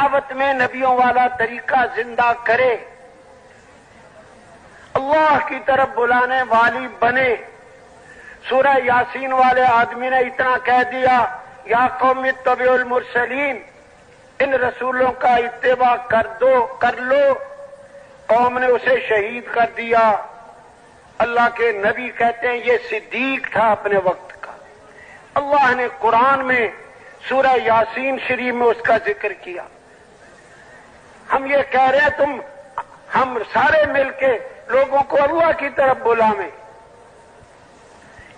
دعوت میں نبیوں والا طریقہ زندہ کرے، اللہ کی طرف بلانے والی بنے۔ سورہ یاسین والے آدمی نے اتنا کہہ دیا، یا قوم اتبعوا المرسلین، ان رسولوں کا اتباع کر لو۔ قوم نے اسے شہید کر دیا۔ اللہ کے نبی کہتے ہیں یہ صدیق تھا اپنے وقت کا۔ اللہ نے قرآن میں سورہ یاسین شریف میں اس کا ذکر کیا۔ ہم یہ کہہ رہے ہیں ہم سارے مل کے لوگوں کو اللہ کی طرف بلاویں،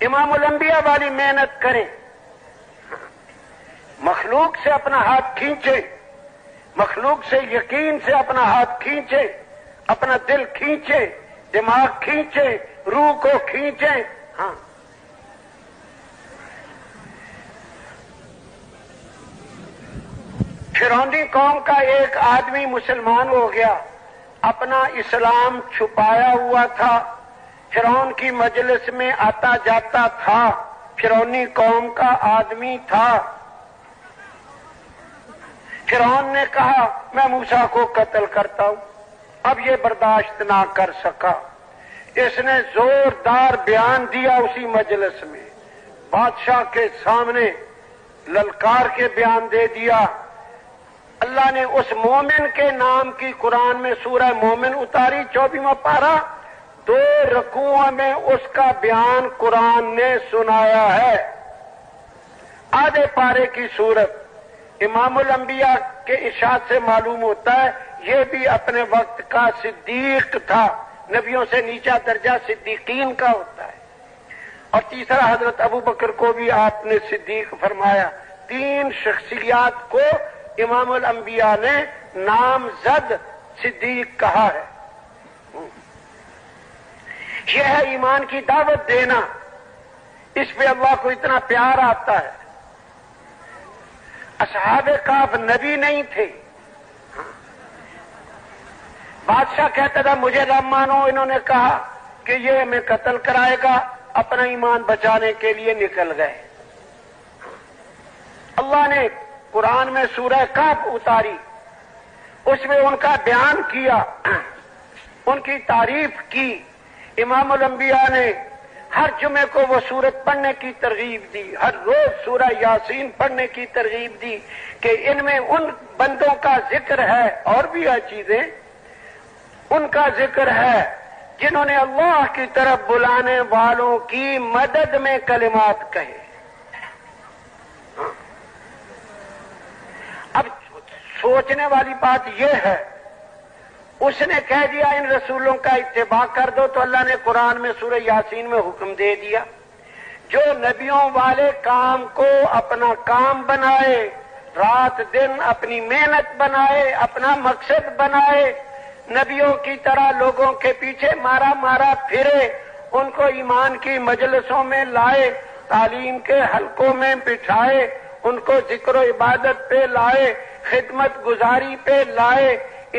امام الانبیاء والی محنت کریں، مخلوق سے اپنا ہاتھ کھینچیں، مخلوق سے یقین سے اپنا ہاتھ کھینچیں، اپنا دل کھینچیں، دماغ کھینچیں، روح کو کھینچیں۔ ہاں، فرعونی قوم کا ایک آدمی مسلمان ہو گیا، اپنا اسلام چھپایا ہوا تھا، فرعون کی مجلس میں آتا جاتا تھا، فرعونی قوم کا آدمی تھا۔ فرعون نے کہا میں موسیٰ کو قتل کرتا ہوں، اب یہ برداشت نہ کر سکا، اس نے زوردار بیان دیا اسی مجلس میں، بادشاہ کے سامنے للکار کے بیان دے دیا۔ اللہ نے اس مومن کے نام کی قرآن میں سورہ مومن اتاری، 24واں پارہ، 2 رکوعوں میں اس کا بیان قرآن نے سنایا ہے۔ آدھے پارے کی سورت امام الانبیاء کے ارشاد سے معلوم ہوتا ہے یہ بھی اپنے وقت کا صدیق تھا، نبیوں سے نیچا درجہ صدیقین کا ہوتا ہے۔ اور تیسرا حضرت ابو بکر کو بھی آپ نے صدیق فرمایا۔ 3 شخصیات کو امام الانبیاء نے نامزد صدیق کہا ہے۔ یہ ہے ایمان کی دعوت دینا، اس پہ اللہ کو اتنا پیار آتا ہے۔ اصحاب کہف نبی نہیں تھے، بادشاہ کہتا تھا مجھے رب مانو، انہوں نے کہا کہ یہ ہمیں قتل کرائے گا، اپنا ایمان بچانے کے لیے نکل گئے۔ اللہ نے قرآن میں سورہ کہف اتاری، اس میں ان کا بیان کیا، ان کی تعریف کی۔ امام الانبیاء نے ہر جمعے کو وہ سورت پڑھنے کی ترغیب دی، ہر روز سورہ یاسین پڑھنے کی ترغیب دی کہ ان میں ان بندوں کا ذکر ہے، اور بھی ہے چیزیں، ان کا ذکر ہے جنہوں نے اللہ کی طرف بلانے والوں کی مدد میں کلمات کہے۔ اب سوچنے والی بات یہ ہے، اس نے کہہ دیا ان رسولوں کا اتباع کر دو، تو اللہ نے قرآن میں سورہ یاسین میں حکم دے دیا جو نبیوں والے کام کو اپنا کام بنائے، رات دن اپنی محنت بنائے، اپنا مقصد بنائے، نبیوں کی طرح لوگوں کے پیچھے مارا مارا پھرے، ان کو ایمان کی مجلسوں میں لائے، تعلیم کے حلقوں میں بٹھائے، ان کو ذکر و عبادت پہ لائے، خدمت گزاری پہ لائے،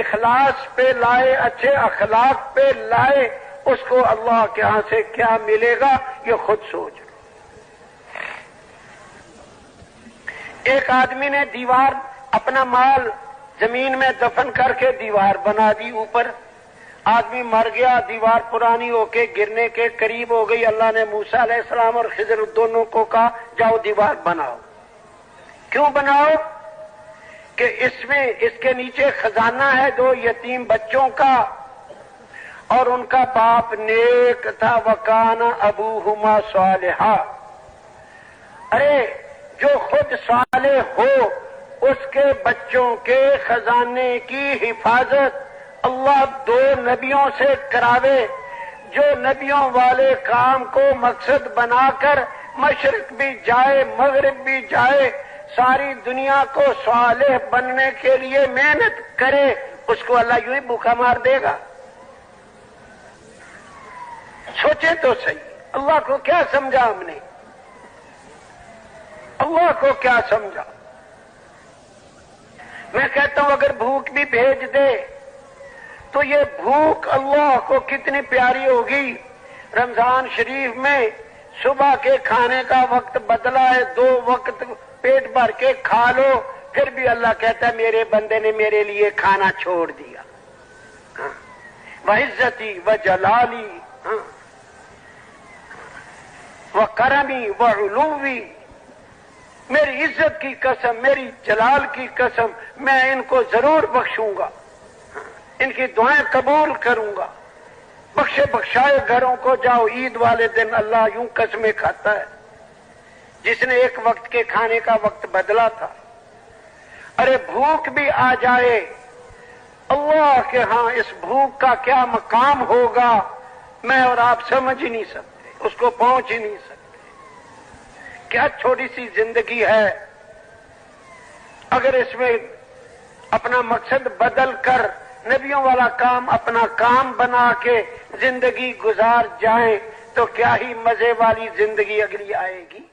اخلاص پہ لائے، اچھے اخلاق پہ لائے، اس کو اللہ کے ہاں سے کیا ملے گا یہ خود سوچ لو۔ ایک آدمی نے دیوار، اپنا مال زمین میں دفن کر کے دیوار بنا دی اوپر، آدمی مر گیا، دیوار پرانی ہو کے گرنے کے قریب ہو گئی، اللہ نے موسیٰ علیہ السلام اور خضر دونوں کو کہا جاؤ دیوار بناؤ۔ کیوں بناؤ؟ کہ اس کے نیچے خزانہ ہے 2 یتیم بچوں کا، اور ان کا باپ نیک تھا، وکان ابوہما صالحا۔ ارے جو خود صالح ہو اس کے بچوں کے خزانے کی حفاظت اللہ 2 نبیوں سے کراوے، جو نبیوں والے کام کو مقصد بنا کر مشرق بھی جائے مغرب بھی جائے، ساری دنیا کو صالح بننے کے لیے محنت کرے، اس کو اللہ یوں ہی بھوکا مار دے گا؟ سوچیں تو صحیح، اللہ کو کیا سمجھا ہم نے؟ اللہ کو کیا سمجھا؟ میں کہتا ہوں اگر بھوک بھی بھیج دے تو یہ بھوک اللہ کو کتنی پیاری ہوگی۔ رمضان شریف میں صبح کے کھانے کا وقت بدلا ہے، 2 وقت پیٹ بھر کے کھا لو، پھر بھی اللہ کہتا ہے میرے بندے نے میرے لیے کھانا چھوڑ دیا. وعزتی وجلالی وکرمی وعلوی، میری عزت کی قسم، میری جلال کی قسم، میں ان کو ضرور بخشوں گا، ان کی دعائیں قبول کروں گا. بخشے بخشائے گھروں کو جاؤ. عید والے دن اللہ یوں قسمیں کھاتا ہے جس نے ایک وقت کے کھانے کا وقت بدلا تھا. ارے بھوک بھی آ جائے، اللہ کے ہاں اس بھوک کا کیا مقام ہوگا میں اور آپ سمجھ ہی نہیں سکتے، اس کو پہنچ ہی نہیں سکتے. کیا چھوٹی سی زندگی ہے، اگر اس میں اپنا مقصد بدل کر نبیوں والا کام اپنا کام بنا کے زندگی گزار جائیں تو کیا ہی مزے والی زندگی اگلی آئے گی.